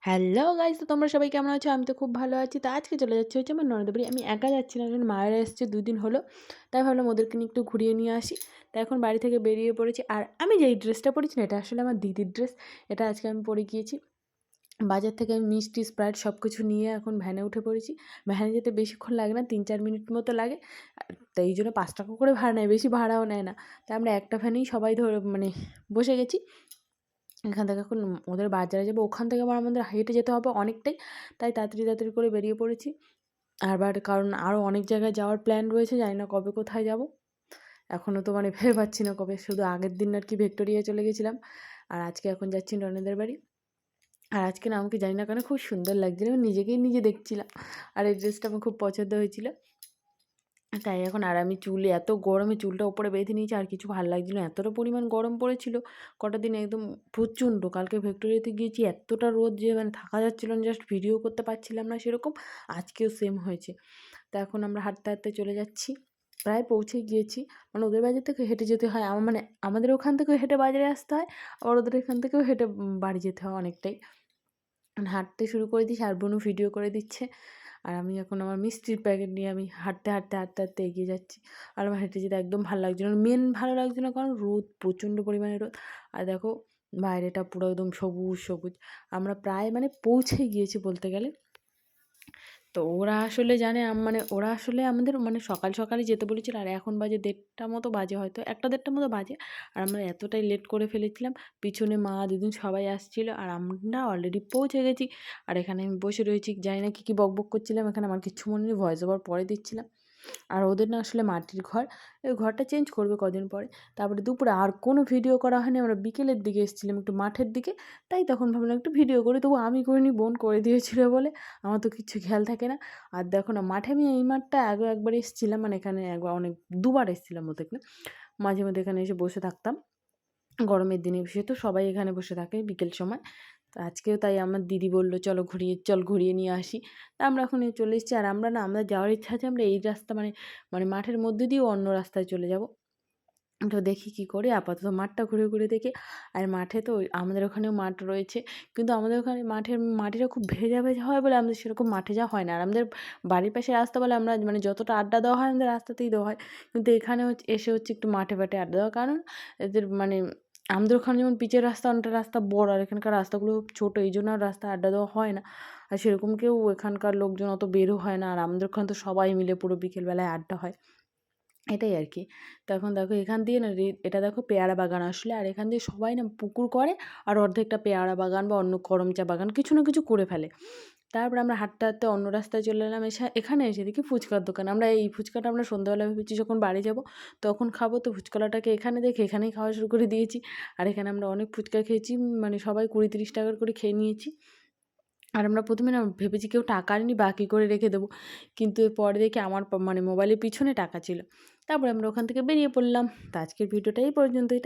Hello guys, তো তোমরা সবাই কেমন আছো? আমি তো খুব ভালো আছি। তো আজকে চলে যাচ্ছি হচ্ছে আমার ননদের বাড়ি। আমি একা যাচ্ছি না, কারণ মায়েরা এসেছে 2 দিন হলো। তাই ভাবলাম ওদেরকে নিয়ে একটু ঘুরিয়ে নিয়ে আসি। তো এখন বাড়ি থেকে বেরিয়ে পড়েছি। আর আমি যেই ড্রেসটা পরেছি না, এটা আসলে আমার দিদির ড্রেস। এটা আজকে আমি পরে গিয়েছি। বাজার থেকে আমি মিষ্টি, স্প্রাইট সব কিছু নিয়ে এখন ভ্যানে উঠে পড়েছি। ভ্যানে যেতে বেশিক্ষণ লাগে না, 3-4 মিনিট মতো লাগে। তো এই জন্য 5 টাকা করে ভাড়া নেয়, বেশি ভাড়াও নেয় না। তাই আমরা একটা ভ্যানেই সবাই বসে গেছি। এখান থেকে এখন ওদের বাজারে যাবো, ওখান থেকে আবার আমাদের হেঁটে যেতে হবে অনেকটাই। তাই তাড়াতাড়ি করে বেরিয়ে পড়েছি। কারণ আরও অনেক জায়গায় যাওয়ার প্ল্যান রয়েছে, জানি না কবে কোথায় যাব। এখনও তো ভেবে পাচ্ছি না কবে। শুধু আগের দিন আর কি ভিক্টোরিয়া চলে গেছিলাম, আর আজকে এখন যাচ্ছি ননদের বাড়ি। আর আজকে না আমাকে জানি না কেন খুব সুন্দর লাগছিল, আমি নিজেকেই নিজে দেখছিলাম। আর এই ড্রেসটা আমার খুব পছন্দ হয়েছিল। তাই এখন আর আমি এত গরমে চুলটা ওপরে বেঁধে নিয়েছি, আর কিছু ভাল লাগছিল না। এতটা পরিমাণ গরম পড়েছিল কটা দিন, একদম প্রচণ্ড। কালকে ভিক্টোরিয়াতে গিয়েছি, এতটা রোদ যে থাকা যাচ্ছিল না, জাস্ট ভিডিও করতে পারছিলাম না সেরকম। আজকেও সেম হয়েছে। তো এখন আমরা হাঁটতে হাঁটতে চলে যাচ্ছি, প্রায় পৌঁছে গিয়েছি। ওদের বাজার থেকে হেঁটে যেতে হয়, আমাদের ওখান থেকেও হেঁটে বাজারে আসতে হয়, আবার ওদের এখান থেকেও হেঁটে বাড়ি যেতে হয় অনেকটাই। হাঁটতে শুরু করে দিয়েছি, আর বোনও ভিডিও করে দিচ্ছে। আর আমি এখন আমার মিষ্টির প্যাকেট নিয়ে আমি হাঁটতে এগিয়ে যাচ্ছি। আর আমার হেঁটে যেতে একদম ভালো লাগছিল না। মেন ভালো লাগছিল না, কারণ রোদ, প্রচণ্ড পরিমাণে রোদ। আর দেখো বাইরেটা পুরো একদম সবুজ সবুজ। আমরা প্রায় পৌঁছে গিয়েছি বলতে গেলে। তো ওরা আসলে জানে ওরা আসলে আমাদের সকাল সকালই যেতে বলেছিল। আর এখন বাজে 1:30 মতো বাজে, হয়তো 1-1:30 মতো বাজে। আর আমরা এতটাই লেট করে ফেলেছিলাম। পিছনে মা, দিদুন সবাই আসছিল, আর আমরা অলরেডি পৌঁছে গেছি। আর এখানে আমি বসে রয়েছি, জানি না কী বকবক করছিলাম এখানে, আমার কিচ্ছু মনে নেই, ভয়েস ওভার পরে দিচ্ছিলাম। আর ওদের না আসলে মাটির ঘর, ওই ঘরটা চেঞ্জ করবে কদিন পরে। তারপরে দুপুরে আর কোনো ভিডিও করা হয়নি। আমরা বিকেলের দিকে এসেছিলাম, একটু মাঠের দিকে। তাই তখন ভাবলাম একটু ভিডিও করি, তবু আমি করিনি, বোন করে দিয়েছিল বলে। আমার তো কিচ্ছু খেয়াল থাকে না। আর দেখো না, মাঠে আমি এই মাঠটা আগেও একবার এসেছিলাম, এখানে একবার দুবার এসেছিলাম বলতে গেলে। মাঝে মধ্যে এখানে এসে বসে থাকতাম। গরমের দিনে বিশেষত সবাই এখানে বসে থাকে বিকেল সময়। তো আজকেও তাই আমার দিদি বলল, চল ঘুরিয়ে নিয়ে আসি। তা আমরা এখন চলে এসেছি। আর আমরা যাওয়ার ইচ্ছা আছে, আমরা এই রাস্তা মাঠের মধ্যে দিয়েও অন্য রাস্তায় চলে যাব। তো দেখি কী করি, আপাতত মাঠটা ঘুরে ঘুরে দেখি। আর মাঠে তো আমাদের ওখানেও মাঠ রয়েছে, কিন্তু আমাদের ওখানে মাঠের মাটিটা খুব ভেজা ভেজা হয় বলে আমাদের সেরকম মাঠে যাওয়া হয় না। আর আমাদের বাড়ির পাশে রাস্তা বলে আমরা যতটা আড্ডা দেওয়া হয় আমাদের রাস্তাতেই দেওয়া হয়। কিন্তু এখানে এসে একটু মাঠে আড্ডা দেওয়ার কারণ এদের আমাদের ওখানে যেমন পিচের রাস্তা, অনেকটা রাস্তা বড়, আর এখানকার রাস্তাগুলো ছোটো, এই জন্য আর রাস্তায় আড্ডা দেওয়া হয় না। আর সেরকম কেউ এখানকার লোকজন অত বেরও হয় না। আর আমাদের ওখানে তো সবাই মিলে পুরো বিকেলবেলায় আড্ডা হয়, এটাই আর কি। তো এখন দেখো এখান দিয়ে না এটা দেখো পেয়ারা বাগান আসলে, আর এখান দিয়ে সবাই না পুকুর করে, আর অর্ধেকটা পেয়ারা বাগান বা অন্য করমচা বাগান কিছু না কিছু করে ফেলে। তারপরে আমরা হাঁটতে হাঁটতে অন্য রাস্তায় চলে এলাম। এখানে এসে দেখি ফুচকার দোকান। এই ফুচকাটা আমরা সন্ধ্যাবেলা ভেবেছি যখন বাড়ি যাব তখন খাবো। তো ফুচকাটাকে এখানে দেখে এখানেই খাওয়া শুরু করে দিয়েছি। আর এখানে আমরা অনেক ফুচকা খেয়েছি, সবাই 20-30 টাকার করে খেয়ে নিয়েছি। আর আমরা প্রথমে না ভেবেছি কেউ টাকা আনেনি, বাকি করে রেখে দেবো। কিন্তু পরে দেখি আমার মোবাইলের পিছনে টাকা ছিল। তারপরে আমরা ওখান থেকে বেরিয়ে পড়লাম। তো আজকের ভিডিওটা এই পর্যন্তই।